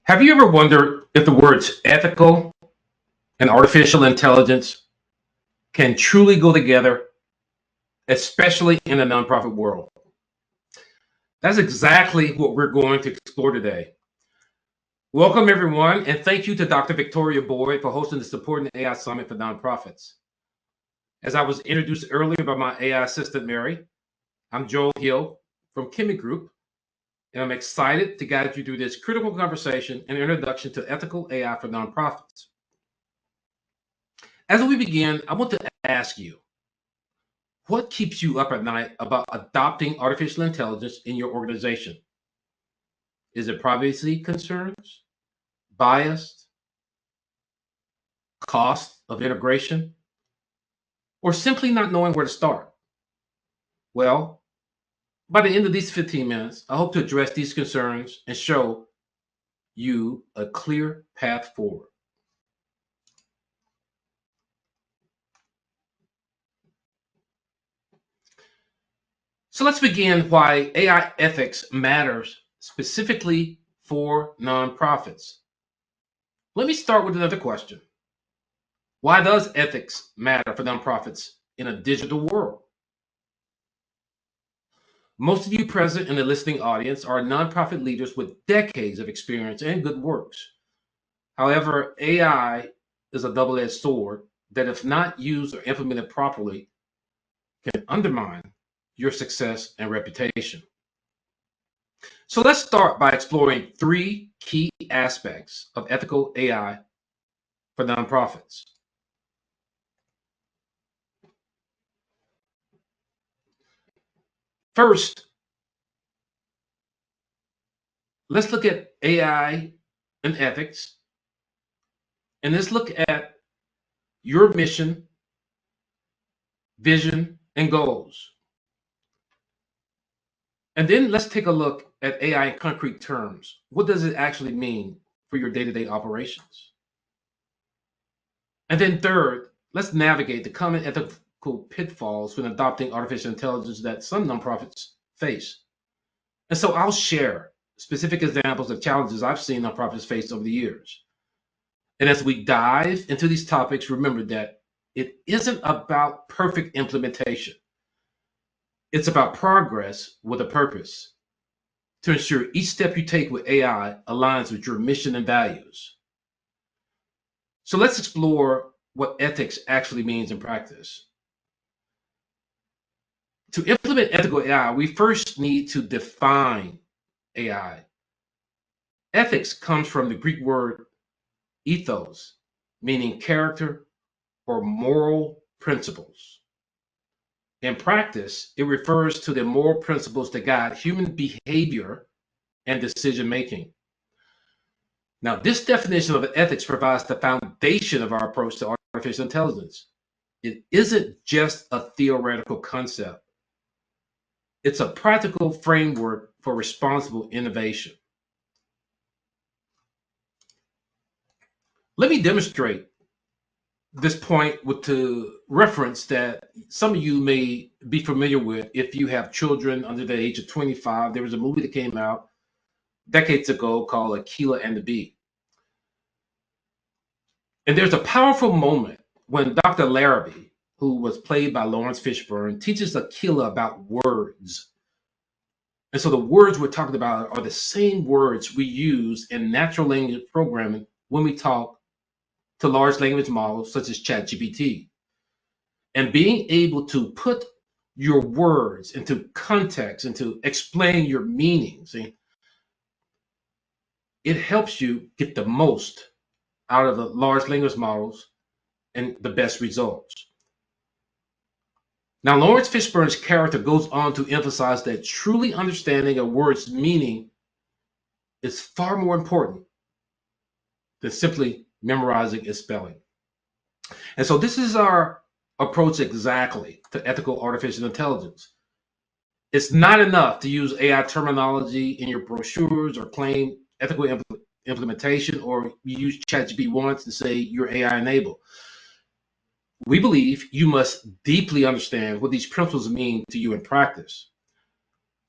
Have you ever wondered if the words ethical and artificial intelligence can truly go together, especially in the nonprofit world? That's exactly what we're going to explore today. Welcome, everyone, and thank you to Dr. Victoria Boyd for hosting this important AI Summit for nonprofits. As I was introduced earlier by my AI assistant, Mary, I'm Joel Hill from Kimmy Group, and I'm excited to guide you through this critical conversation and introduction to ethical AI for nonprofits. As we begin, I want to ask you, what keeps you up at night about adopting artificial intelligence in your organization? Is it privacy concerns, bias, cost of integration, or simply not knowing where to start? Well, by the end of these 15 minutes, I hope to address these concerns and show you a clear path forward. So let's begin why AI ethics matters specifically for nonprofits. Let me start with another question. Why does ethics matter for nonprofits in a digital world? Most of you present in the listening audience are nonprofit leaders with decades of experience and good works. However, AI is a double edged sword that, if not used or implemented properly, can undermine your success and reputation. So let's start by exploring three key aspects of ethical AI for nonprofits. First, let's look at AI and ethics, and let's look at your mission, vision, and goals. And then let's take a look at AI in concrete terms. What does it actually mean for your day-to-day operations? And then third, let's navigate the common ethical pitfalls when adopting artificial intelligence that some nonprofits face. And so I'll share specific examples of challenges I've seen nonprofits face over the years. And as we dive into these topics, remember that it isn't about perfect implementation. It's about progress with a purpose to ensure each step you take with AI aligns with your mission and values. So let's explore what ethics actually means in practice. To implement ethical AI, we first need to define AI. Ethics comes from the Greek word ethos, meaning character or moral principles. In practice, it refers to the moral principles that guide human behavior and decision making. Now, this definition of ethics provides the foundation of our approach to artificial intelligence. It isn't just a theoretical concept, it's a practical framework for responsible innovation. Let me demonstrate this point with the reference that some of you may be familiar with if you have children under the age of 25. There was a movie that came out decades ago called Aquila and the Bee. And there's a powerful moment when Dr. Larrabee, who was played by Lawrence Fishburne, teaches Aquila about words. And so the words we're talking about are the same words we use in natural language programming when we talk to large language models such as ChatGPT. And being able to put your words into context and to explain your meanings, it helps you get the most out of the large language models and the best results. Now, Lawrence Fishburne's character goes on to emphasize that truly understanding a word's meaning is far more important than simply memorizing its spelling. And so this is our approach exactly to ethical artificial intelligence. It's not enough to use AI terminology in your brochures or claim ethical implementation, or you use ChatGPT once and say you're AI enabled. We believe you must deeply understand what these principles mean to you in practice.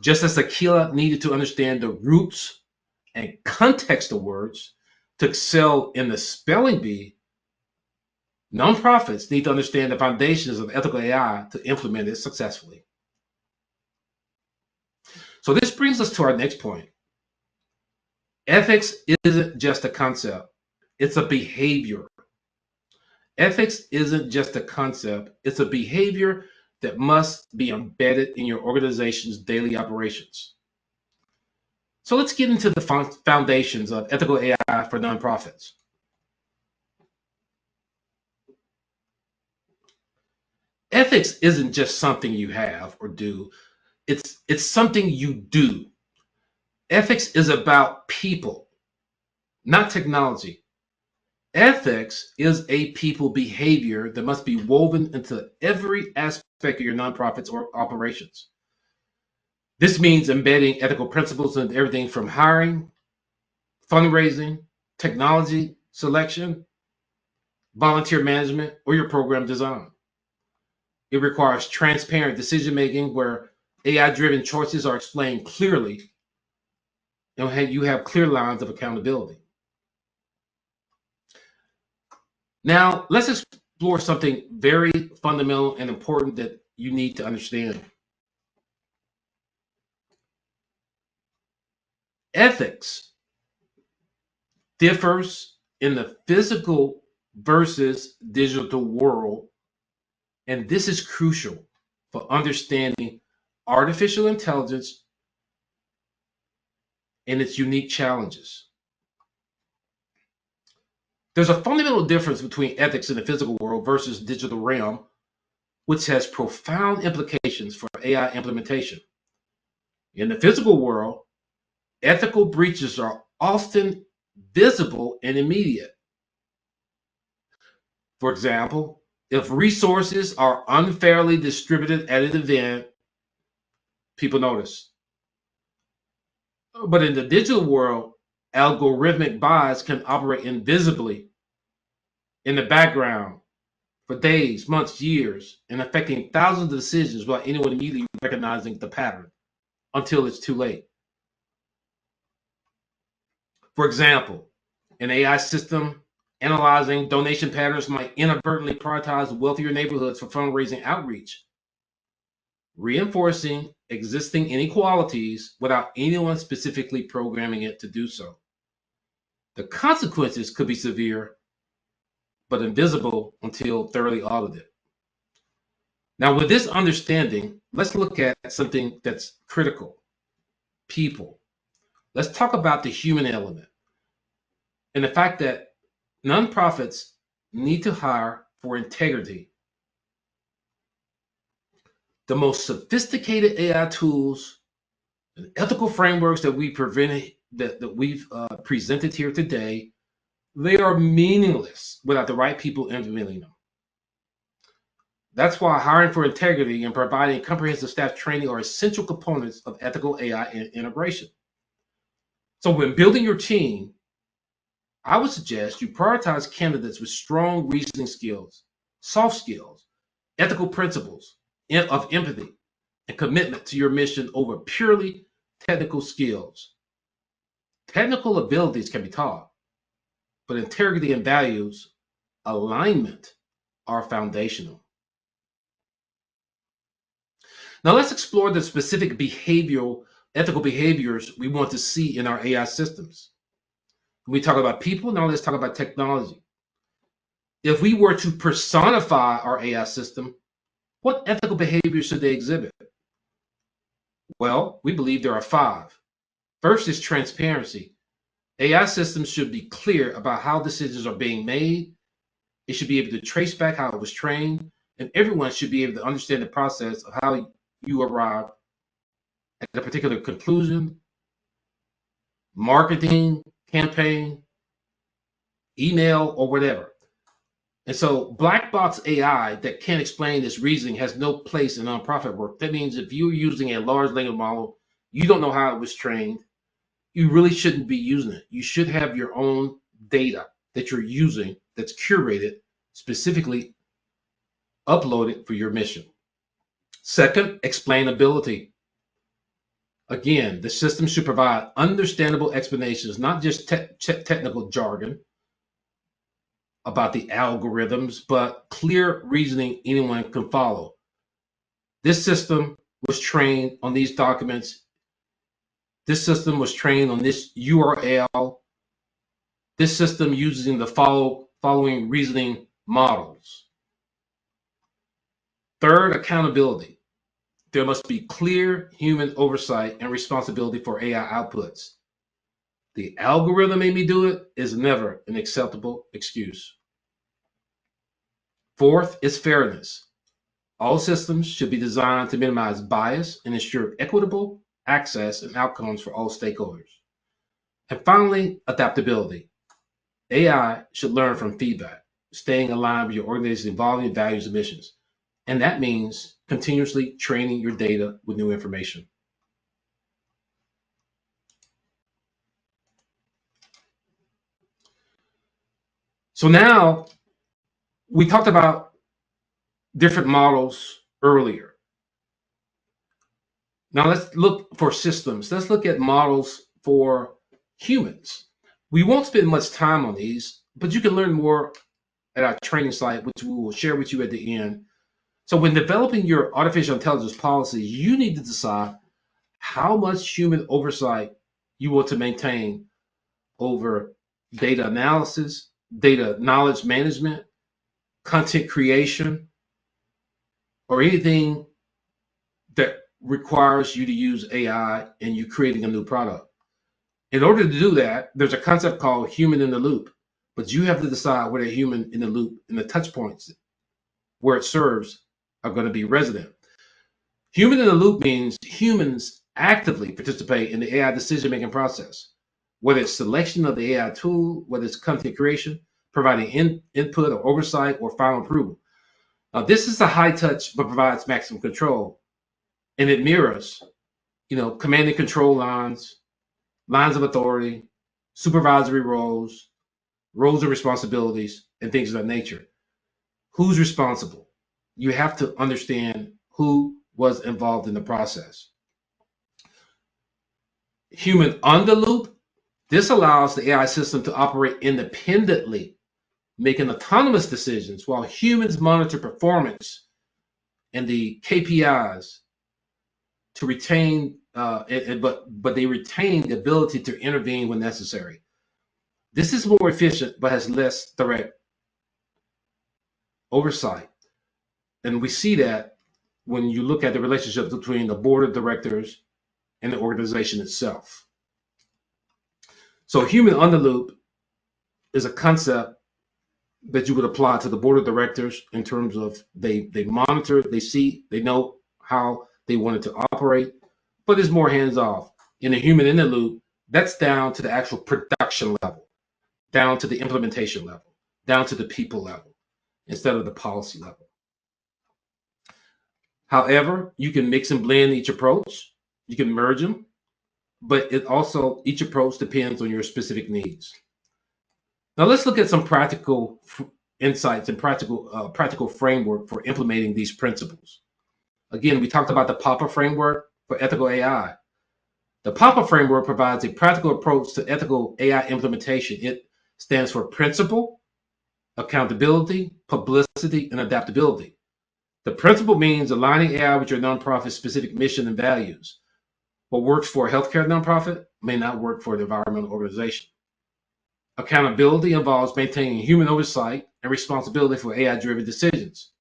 Just as Aquila needed to understand the roots and context of words to excel in the spelling bee, nonprofits need to understand the foundations of ethical AI to implement it successfully. So this brings us to our next point. Ethics isn't just a concept, it's a behavior. Ethics isn't just a concept, it's a behavior that must be embedded in your organization's daily operations. So let's get into the foundations of ethical AI for nonprofits. Ethics isn't just something you have or do, it's something you do. Ethics is about people, not technology. Ethics is a people behavior that must be woven into every aspect of your nonprofits or operations. This means embedding ethical principles in everything from hiring, fundraising, technology selection, volunteer management, or your program design. It requires transparent decision making where AI driven choices are explained clearly and you have clear lines of accountability. Now, let's explore something very fundamental and important that you need to understand. Ethics differs in the physical versus digital world, and this is crucial for understanding artificial intelligence and its unique challenges. There's a fundamental difference between ethics in the physical world versus digital realm, which has profound implications for AI implementation. In the physical world, ethical breaches are often visible and immediate. For example, if resources are unfairly distributed at an event, people notice. But in the digital world, algorithmic bias can operate invisibly in the background for days, months, years, and affecting thousands of decisions without anyone immediately recognizing the pattern until it's too late. For example, an AI system analyzing donation patterns might inadvertently prioritize wealthier neighborhoods for fundraising outreach, reinforcing existing inequalities without anyone specifically programming it to do so. The consequences could be severe, but invisible until thoroughly audited. Now, with this understanding, let's look at something that's critical: people. Let's talk about the human element and the fact that nonprofits need to hire for integrity. The most sophisticated AI tools and ethical frameworks that we've presented here today, they are meaningless without the right people implementing them. That's why hiring for integrity and providing comprehensive staff training are essential components of ethical AI integration. So when building your team, I would suggest you prioritize candidates with strong reasoning skills, soft skills, ethical principles of empathy, and commitment to your mission over purely technical skills. Technical abilities can be taught, but integrity and values alignment are foundational. Now let's explore the specific ethical behaviors we want to see in our AI systems. When we talk about people, now let's talk about technology. If we were to personify our AI system, what ethical behaviors should they exhibit? Well, we believe there are five. First is transparency. AI systems should be clear about how decisions are being made. It should be able to trace back how it was trained, and everyone should be able to understand the process of how you arrive at a particular conclusion, marketing campaign, email, or whatever. And so black box AI that can't explain this reasoning has no place in nonprofit work. That means if you're using a large language model, you don't know how it was trained, you really shouldn't be using it. You should have your own data that you're using that's curated, specifically uploaded for your mission. Second, explainability. Again, the system should provide understandable explanations, not just technical jargon about the algorithms, but clear reasoning anyone can follow. This system was trained on these documents. This system was trained on this URL. This system using the following reasoning models. Third, accountability. There must be clear human oversight and responsibility for AI outputs. The algorithm made me do it is never an acceptable excuse. Fourth is fairness. All systems should be designed to minimize bias and ensure equitable access and outcomes for all stakeholders. And finally, adaptability. AI should learn from feedback, staying aligned with your organization's evolving values and missions. And that means continuously training your data with new information. So now we talked about different models earlier. Now let's look for systems. Let's look at models for humans. We won't spend much time on these, but you can learn more at our training site, which we will share with you at the end. So when developing your artificial intelligence policy, you need to decide how much human oversight you want to maintain over data analysis, data knowledge management, content creation, or anything that requires you to use AI and you creating a new product. In order to do that, there's a concept called human in the loop, but you have to decide where the human in the loop and the touch points where it serves are going to be resident. Human in the loop means humans actively participate in the AI decision-making process, whether it's selection of the AI tool, whether it's content creation, providing input or oversight, or final approval. Now, this is a high touch, but provides maximum control, and it mirrors, command and control lines of authority, supervisory roles, roles and responsibilities, and things of that nature. Who's responsible? You have to understand who was involved in the process. Human on the loop, this allows the AI system to operate independently, making autonomous decisions while humans monitor performance and the KPIs to retain, but they retain the ability to intervene when necessary. This is more efficient, but has less direct oversight. And we see that when you look at the relationship between the board of directors and the organization itself. So human on the loop is a concept that you would apply to the board of directors in terms of they monitor, they see, they know how they want it to operate, but it's more hands-off. In the human in the loop, that's down to the actual production level, down to the implementation level, down to the people level, instead of the policy level. However, you can mix and blend each approach. You can merge them, but each approach depends on your specific needs. Now let's look at some practical insights and practical framework for implementing these principles. Again, we talked about the PAPA framework for ethical AI. The PAPA framework provides a practical approach to ethical AI implementation. It stands for principle, accountability, publicity, and adaptability. The principle means aligning AI with your nonprofit's specific mission and values. What works for a healthcare nonprofit may not work for an environmental organization. Accountability involves maintaining human oversight and responsibility for AI-driven decisions.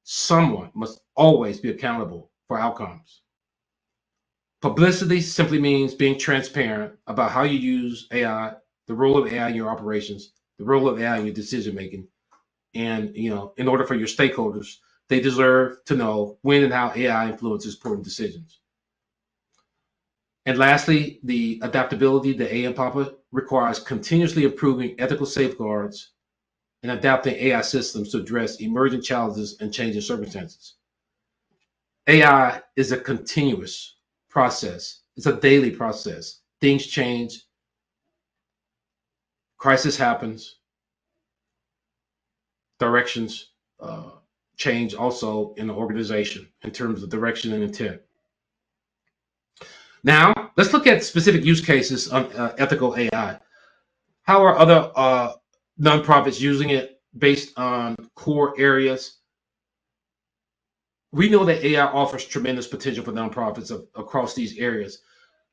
Someone must always be accountable for outcomes. Publicity simply means being transparent about how you use AI, the role of AI in your operations, the role of AI in your decision making, and in order for your stakeholders, they deserve to know when and how AI influences important decisions. And lastly, the adaptability, the AM PAPA, requires continuously improving ethical safeguards and adapting AI systems to address emerging challenges and changing circumstances. AI is a continuous process. It's a daily process. Things change. Crisis happens. Directions change also in the organization in terms of direction and intent. Now, let's look at specific use cases on ethical AI. How are other nonprofits using it based on core areas? We know that AI offers tremendous potential for nonprofits across these areas,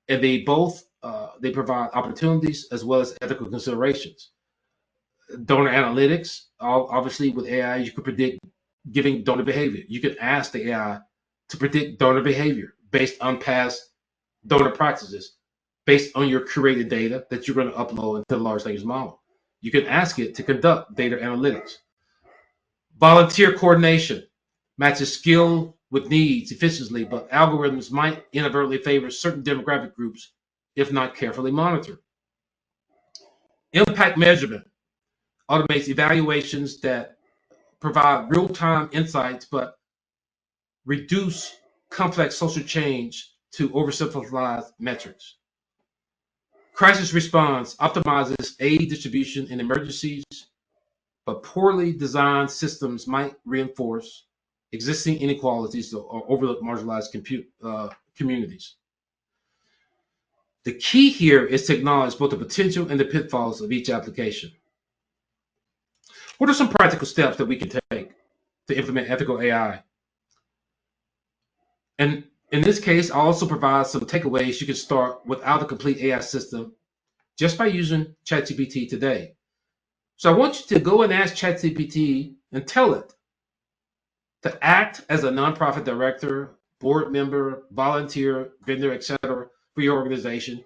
and they provide opportunities as well as ethical considerations. Donor analytics, obviously with AI, you could predict giving donor behavior. You could ask the AI to predict donor behavior based on past donor practices, based on your curated data that you're going to upload into the large language model. You can ask it to conduct data analytics. Volunteer coordination matches skill with needs efficiently, but algorithms might inadvertently favor certain demographic groups if not carefully monitored. Impact measurement automates evaluations that provide real time insights but reduce complex social change to oversimplified metrics. Crisis response optimizes aid distribution in emergencies, but poorly designed systems might reinforce existing inequalities or overlook marginalized communities. The key here is to acknowledge both the potential and the pitfalls of each application. What are some practical steps that we can take to implement ethical AI? And in this case, I also provide some takeaways you can start without a complete AI system just by using ChatGPT today. So I want you to go and ask ChatGPT and tell it to act as a nonprofit director, board member, volunteer, vendor, etc. for your organization.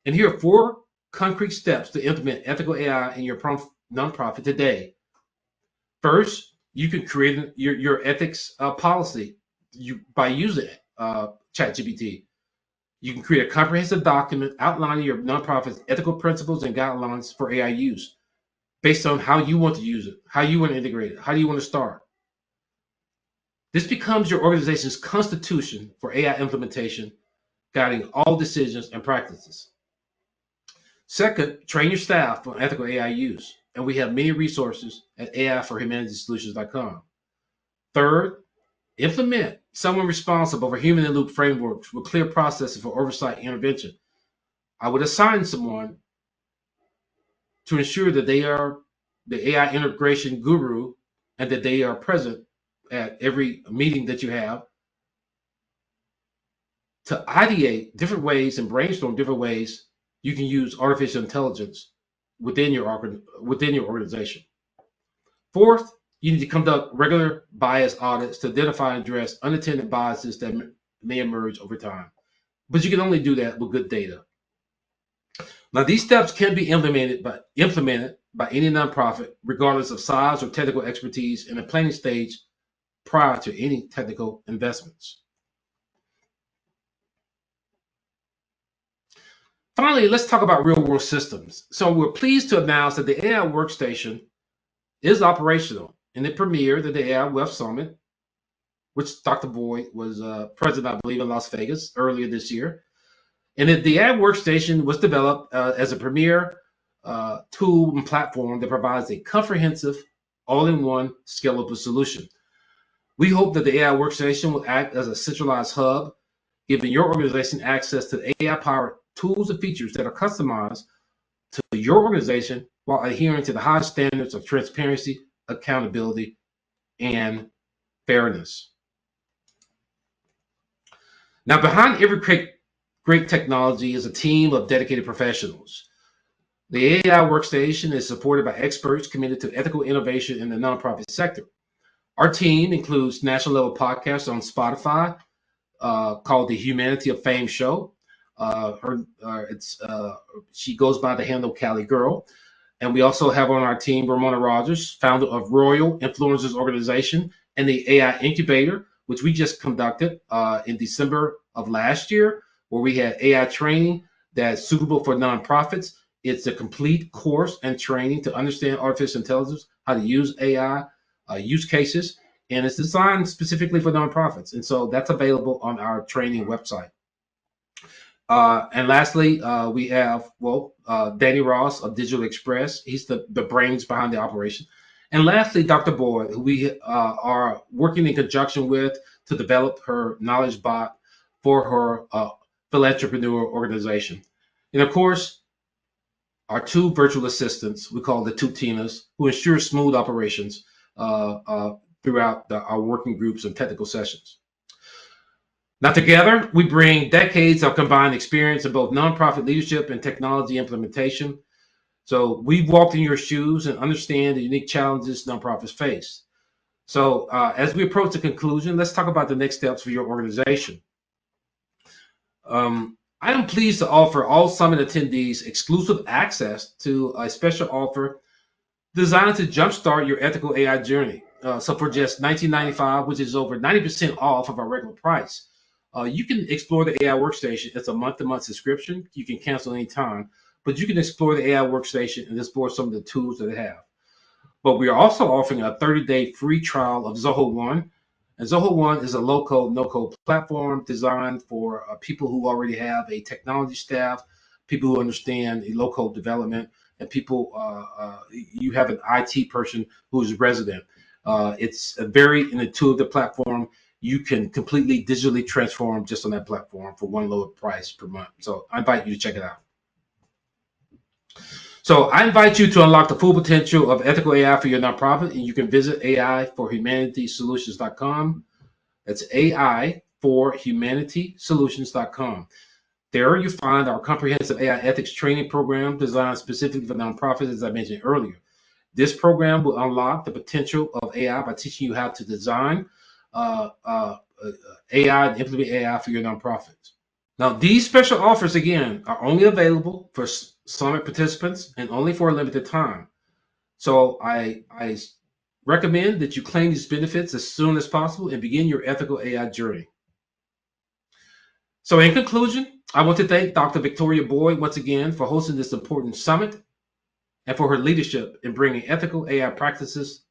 And here are 4 concrete steps to implement ethical AI in your nonprofit today. First, you can create your ethics policy by using ChatGPT. You can create a comprehensive document outlining your nonprofit's ethical principles and guidelines for AI use based on how you want to use it, how you want to integrate it, how do you want to start. This becomes your organization's constitution for AI implementation, guiding all decisions and practices. Second, train your staff on ethical AI use, and we have many resources at AIforHumanitySolutions.com. Third, implement someone responsible for human-in-the-loop frameworks with clear processes for oversight and intervention. I would assign someone to ensure that they are the AI integration guru and that they are present at every meeting that you have to ideate different ways and brainstorm different ways you can use artificial intelligence within your organization. Fourth, you need to conduct regular bias audits to identify and address unintended biases that may emerge over time. But you can only do that with good data. Now, these steps can be implemented by any nonprofit, regardless of size or technical expertise, in the planning stage prior to any technical investments. Finally, let's talk about real-world systems. So we're pleased to announce that the AI Workstation is operational, and it premiered at the AI Web Summit, which Dr. Boyd was president, I believe, in Las Vegas earlier this year. And the AI Workstation was developed as a premier tool and platform that provides a comprehensive, all-in-one, scalable solution. We hope that the AI Workstation will act as a centralized hub, giving your organization access to AI-powered tools and features that are customized to your organization while adhering to the high standards of transparency, accountability, and fairness. Now, behind every great technology is a team of dedicated professionals. The AI Workstation is supported by experts committed to ethical innovation in the nonprofit sector. Our team includes national level podcasts on Spotify called the Humanity of Fame Show. She goes by the handle Cali Girl. And we also have on our team Ramona Rogers, founder of Royal Influencers Organization and the AI Incubator, which we just conducted in December of last year, where we had AI training that's suitable for nonprofits. It's a complete course and training to understand artificial intelligence, how to use AI, use cases, and it's designed specifically for nonprofits. And so that's available on our training website. And lastly, we have, Danny Ross of Digital Express. He's the brains behind the operation. And lastly, Dr. Boyd, who we are working in conjunction with to develop her knowledge bot for her philanthropreneur organization. And of course, our two virtual assistants, we call the two Tinas, who ensure smooth operations throughout our working groups and technical sessions. Now, together, we bring decades of combined experience in both nonprofit leadership and technology implementation. So we've walked in your shoes and understand the unique challenges nonprofits face. So as we approach the conclusion, let's talk about the next steps for your organization. I am pleased to offer all summit attendees exclusive access to a special offer designed to jumpstart your ethical AI journey. So for just $19.95, which is over 90% off of our regular price, you can explore the AI workstation. It's a month-to-month subscription. You can cancel anytime, but you can explore the AI workstation and explore some of the tools that it has. But we are also offering a 30-day free trial of Zoho One. And Zoho One is a low-code, no-code platform designed for people who already have a technology staff, people who understand low-code development, and people, you have an IT person who is resident. It's a very intuitive platform. You can completely digitally transform just on that platform for one low price per month. So I invite you to check it out. So I invite you to unlock the full potential of ethical AI for your nonprofit, and you can visit AI4HumanitySolutions.com. That's AI4HumanitySolutions.com. There you find our comprehensive AI ethics training program designed specifically for nonprofits, as I mentioned earlier. This program will unlock the potential of AI by teaching you how to design AI and implement AI for your nonprofits. Now, these special offers, again, are only available for summit participants and only for a limited time. So I recommend that you claim these benefits as soon as possible and begin your ethical AI journey. So in conclusion, I want to thank Dr. Victoria Boyd once again for hosting this important summit and for her leadership in bringing ethical AI practices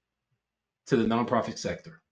to the nonprofit sector.